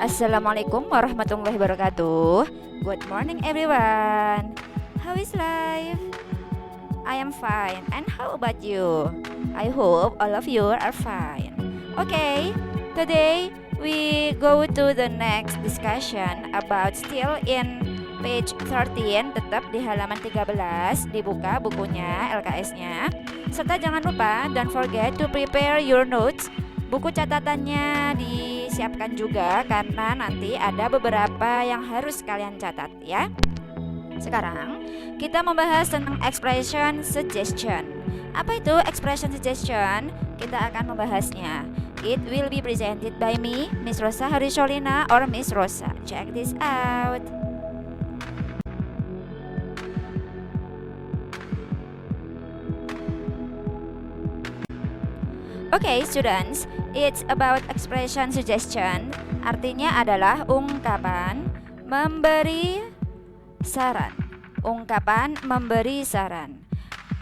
Assalamualaikum warahmatullahi wabarakatuh. Good morning everyone. How is life? I am fine. And how about you? I hope all of you are fine. Okay, today we go to the next discussion about still in page 13, tetap di halaman 13, dibuka bukunya, LKS-nya. Serta jangan lupa, don't forget to prepare your notes. Buku catatannya disiapkan juga karena nanti ada beberapa yang harus kalian catat ya. Sekarang kita membahas tentang expression suggestion. Apa itu expression suggestion? Kita akan membahasnya. It will be presented by me, Miss Rosa Harisholina or Miss Rosa. Check this out. Okay, students, it's about expression suggestion. Artinya adalah ungkapan memberi saran. Ungkapan memberi saran.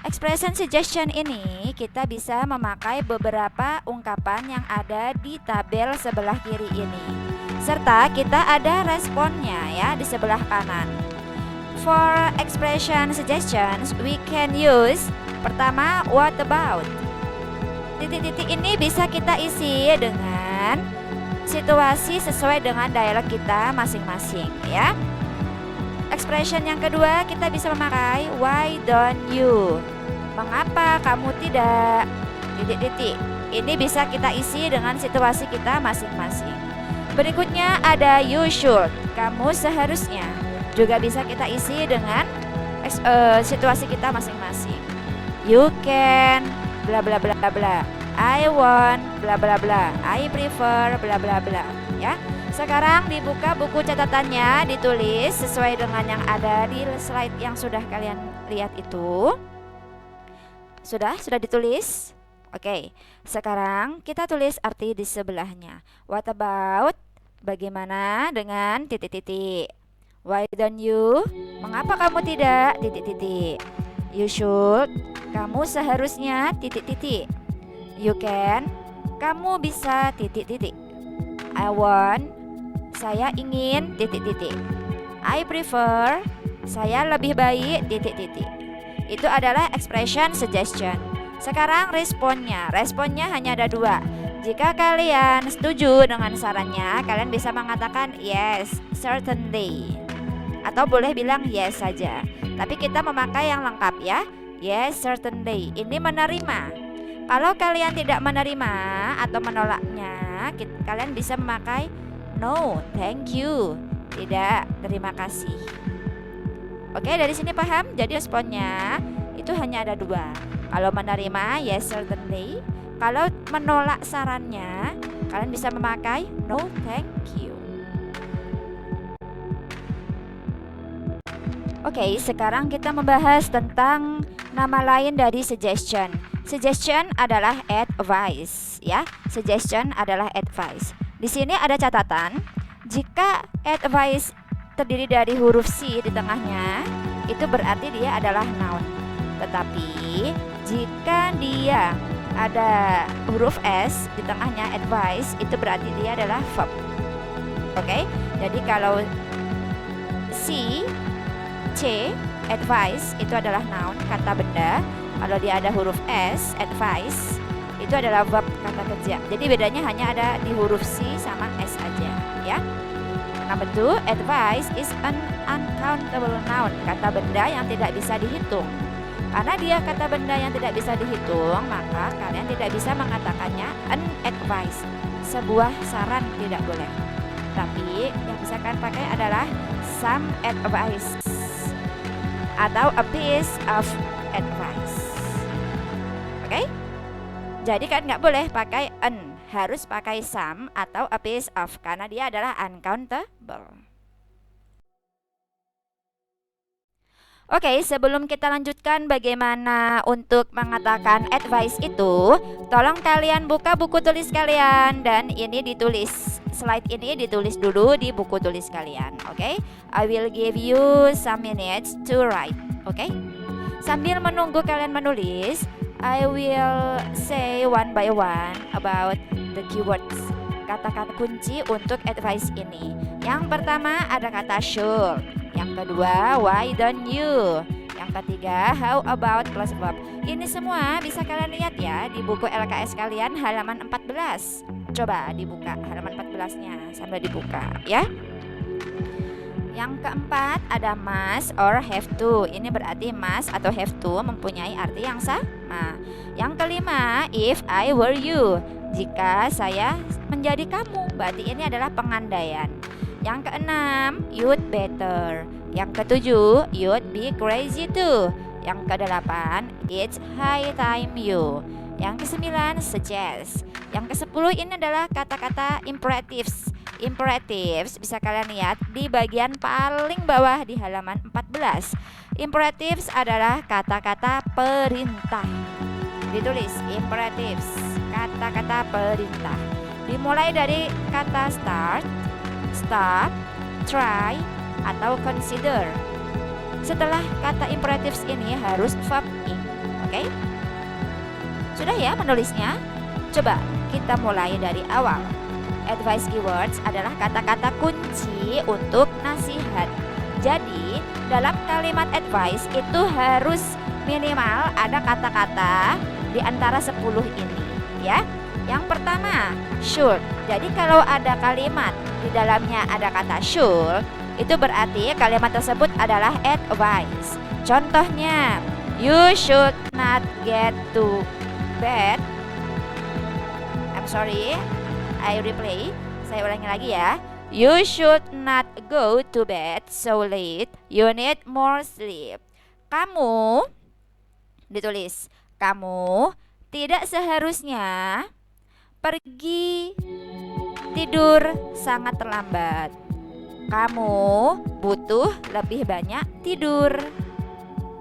Expression suggestion ini kita bisa memakai beberapa ungkapan yang ada di tabel sebelah kiri ini. Serta kita ada responnya ya di sebelah kanan. For expression suggestions, we can use pertama, what about? Titik-titik ini bisa kita isi dengan situasi sesuai dengan dialog kita masing-masing ya. Expression yang kedua kita bisa memakai why don't you? Mengapa kamu tidak? Titik-titik. Ini bisa kita isi dengan situasi kita masing-masing. Berikutnya ada you should. Kamu seharusnya. Juga bisa kita isi dengan situasi kita masing-masing. You can bla bla bla bla. I want bla bla bla. I prefer bla bla bla ya. Sekarang dibuka buku catatannya, ditulis sesuai dengan yang ada di slide yang sudah kalian lihat itu. Sudah ditulis? Oke. Sekarang kita tulis arti di sebelahnya. What about? Bagaimana dengan titik-titik? Why don't you? Mengapa kamu tidak? Titik-titik. You should. Kamu seharusnya titik-titik. You can. Kamu bisa titik-titik. I want. Saya ingin titik-titik. I prefer. Saya lebih baik titik-titik. Itu adalah expression suggestion. Sekarang responnya. Responnya hanya ada dua. Jika kalian setuju dengan sarannya, kalian bisa mengatakan yes, certainly. Atau boleh bilang yes saja. Tapi kita memakai yang lengkap ya. Yes, certainly. Ini menerima. Kalau kalian tidak menerima atau menolaknya, kalian bisa memakai no, thank you. Tidak, terima kasih. Oke, dari sini paham? Jadi responnya itu hanya ada dua. Kalau menerima, yes, certainly. Kalau menolak sarannya, kalian bisa memakai no, thank you. Oke, sekarang kita membahas tentang nama lain dari suggestion. Suggestion adalah advice, ya. Suggestion adalah advice. Di sini ada catatan, jika advice terdiri dari huruf C di tengahnya, itu berarti dia adalah noun. Tetapi jika dia ada huruf S di tengahnya advice, itu berarti dia adalah verb. Oke, jadi kalau C, advice itu adalah noun, kata benda. Kalau dia ada huruf S, advice, itu adalah verb, kata kerja. Jadi bedanya hanya ada di huruf C sama S aja ya. Number 2, advice is an uncountable noun, kata benda yang tidak bisa dihitung. Karena dia kata benda yang tidak bisa dihitung, maka kalian tidak bisa mengatakannya an advice, sebuah saran, tidak boleh. Tapi yang bisa kalian pakai adalah some advice atau a piece of advice. Oke? Jadi kan nggak boleh pakai an, harus pakai some atau a piece of, karena dia adalah uncountable. Oke, sebelum kita lanjutkan bagaimana untuk mengatakan advice itu, tolong kalian buka buku tulis kalian dan ini ditulis. Slide ini ditulis dulu di buku tulis kalian, oke? I will give you some minutes to write, oke? Sambil menunggu kalian menulis, I will say one by one about the keywords. kata-kata kunci untuk advice ini. Yang pertama ada kata should. Yang kedua, why don't you? Yang ketiga, how about plus verb. Ini semua bisa kalian lihat ya di buku LKS kalian halaman 14. Coba dibuka halaman 14-nya sambil dibuka ya. Yang keempat ada must or have to. Ini berarti must atau have to mempunyai arti yang sama. Yang kelima, if I were you. Jika saya menjadi kamu, berarti ini adalah pengandaian. Yang keenam, you'd better. Yang ketujuh, you'd be crazy too. Yang kedelapan, it's high time you. Yang kesembilan, suggest. Yang kesepuluh ini adalah kata-kata imperatives. Imperatives bisa kalian lihat di bagian paling bawah di halaman 14. Imperatives adalah kata-kata perintah. Ditulis imperatives, kata-kata perintah. Dimulai dari kata start, stop, try, atau consider. Setelah kata imperatives ini harus verb in. Oke? Sudah ya menulisnya? Coba kita mulai dari awal. Advice keywords adalah kata-kata kunci untuk nasihat. Jadi, dalam kalimat advice itu harus minimal ada kata-kata di antara 10 ini, ya. Yang pertama, should. Jadi kalau ada kalimat di dalamnya ada kata should, itu berarti kalimat tersebut adalah advice. Contohnya, you should not get to bed. I'm sorry, I replay. Saya ulangi lagi ya. You should not go to bed so late. You need more sleep. Kamu, ditulis, kamu tidak seharusnya pergi tidur sangat terlambat. Kamu butuh lebih banyak tidur.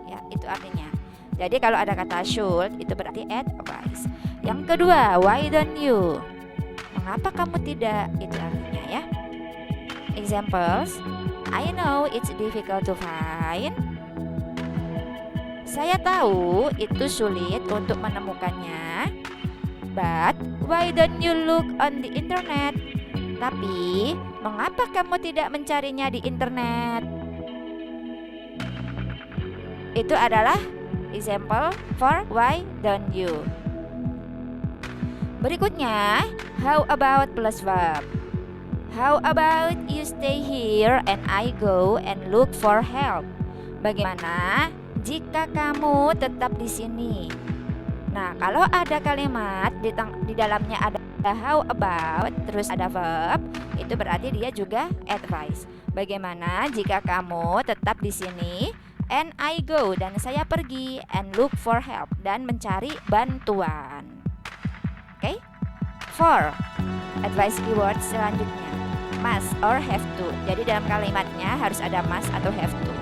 Ya, itu artinya. Jadi kalau ada kata should itu berarti advice. Yang kedua, why don't you? Mengapa kamu tidak? Itu artinya ya. Examples, I know it's difficult to find. Saya tahu itu sulit untuk menemukannya. But why don't you look on the internet? Tapi mengapa kamu tidak mencarinya di internet? Itu adalah example for why don't you. Berikutnya, how about plus verb. How about you stay here and I go and look for help. Bagaimana jika kamu tetap di sini? Nah, kalau ada kalimat di dalamnya ada how about terus ada verb, itu berarti dia juga advice. Bagaimana jika kamu tetap di sini and I go dan saya pergi and look for help dan mencari bantuan. Oke? 4. Advice keyword selanjutnya. Must or have to. Jadi dalam kalimatnya harus ada must atau have to.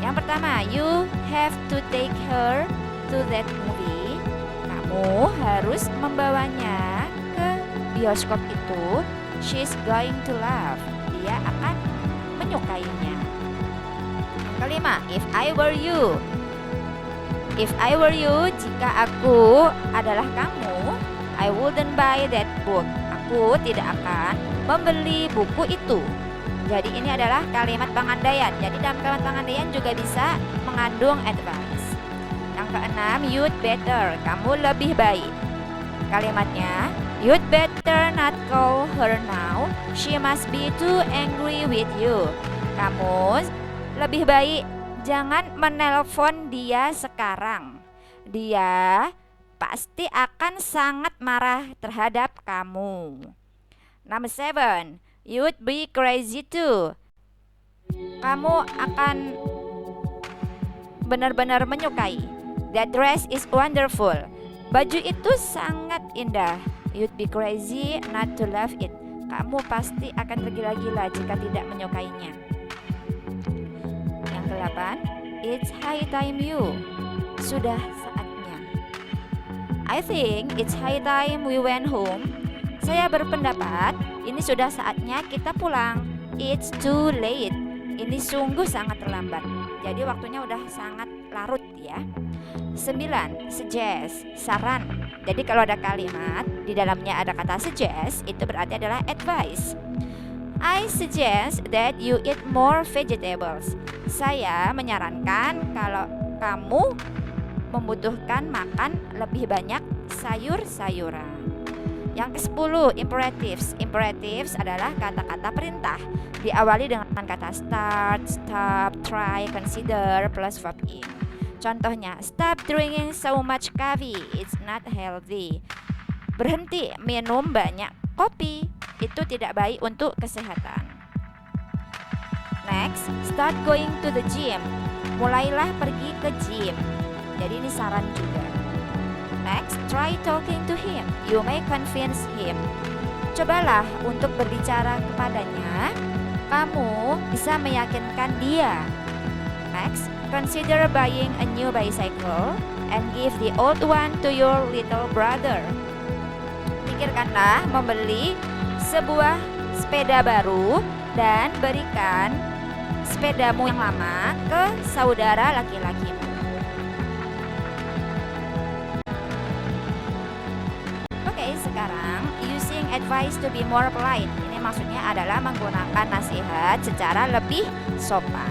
Yang pertama, you have to take her to that movie. Kamu harus membawanya ke bioskop itu. She's going to love. Dia akan menyukainya. Yang kelima, if I were you. If I were you, jika aku adalah kamu, I wouldn't buy that book. Aku tidak akan membeli buku itu. Jadi ini adalah kalimat pengandaian. Jadi dalam kalimat pengandaian juga bisa mengandung advice. Yang keenam, you'd better. Kamu lebih baik. Kalimatnya, you'd better not call her now. She must be too angry with you. Kamu lebih baik jangan menelpon dia sekarang. Dia pasti akan sangat marah terhadap kamu. Number 7, you'd be crazy too. Kamu akan benar-benar menyukai. That dress is wonderful. Baju itu sangat indah. You'd be crazy not to love it. Kamu pasti akan tergila-gila jika tidak menyukainya. Yang ke-8, it's high time you. Sudah saatnya. I think it's high time we went home. Saya berpendapat ini sudah saatnya kita pulang. It's too late. Ini sungguh sangat terlambat. Jadi waktunya udah sangat larut ya. 9. Suggest, saran. Jadi kalau ada kalimat di dalamnya ada kata suggest, itu berarti adalah advice. I suggest that you eat more vegetables. Saya menyarankan kalau kamu membutuhkan makan lebih banyak sayur-sayuran. Yang ke-10, imperatives. Imperatives adalah kata-kata perintah, diawali dengan kata start, stop, try, consider, plus verb in. Contohnya, stop drinking so much coffee, it's not healthy. Berhenti minum banyak kopi, itu tidak baik untuk kesehatan. Next, start going to the gym. Mulailah pergi ke gym. Jadi ini saran juga. Next, try talking to him. You may convince him. Cobalah untuk berbicara kepadanya. Kamu bisa meyakinkan dia. Next, consider buying a new bicycle and give the old one to your little brother. Pikirkanlah membeli sebuah sepeda baru dan berikan sepedamu yang lama ke saudara laki-lakimu. Oke, sekarang using advice to be more polite. Ini maksudnya adalah menggunakan nasihat secara lebih sopan.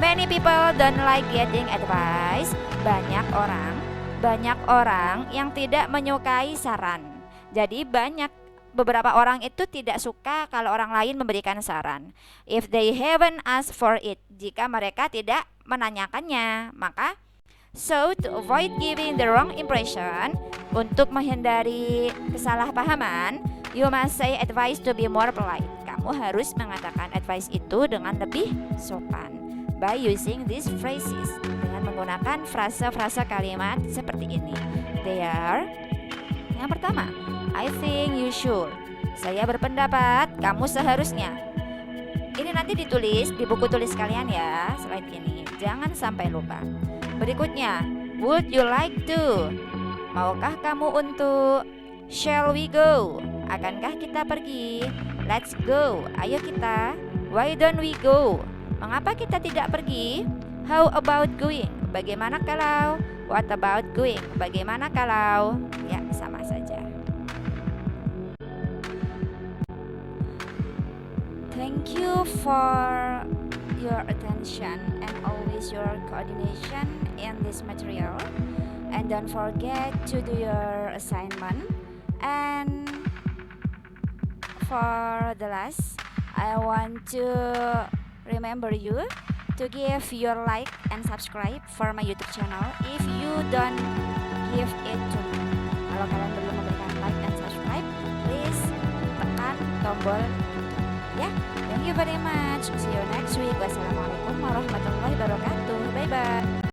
Many people don't like getting advice. Banyak orang yang tidak menyukai saran. Jadi beberapa orang itu tidak suka kalau orang lain memberikan saran. If they haven't asked for it, jika mereka tidak menanyakannya, maka so to avoid giving the wrong impression, untuk menghindari kesalahpahaman, you must say advice to be more polite. Kamu harus mengatakan advice itu dengan lebih sopan by using these phrases, dengan menggunakan frasa-frasa kalimat seperti ini. They are, yang pertama, I think you should. Saya berpendapat kamu seharusnya. Ini nanti ditulis di buku tulis kalian ya, slide ini. Jangan sampai lupa. Berikutnya, would you like to? Maukah kamu untuk? Shall we go? Akankah kita pergi? Let's go. Ayo kita. Why don't we go? Mengapa kita tidak pergi? How about going? Bagaimana kalau? What about going? Bagaimana kalau? Ya, sama saja. Thank you for your attention and always your coordination in this material. And don't forget to do your assignment. And for the last, I want to remember you to give your like and subscribe for my YouTube channel if you don't give it to me. Kalau kalian belum memberikan like and subscribe, please tekan tombol ya. Thank you very much. See you next week. Wassalamualaikum warahmatullahi wabarakatuh.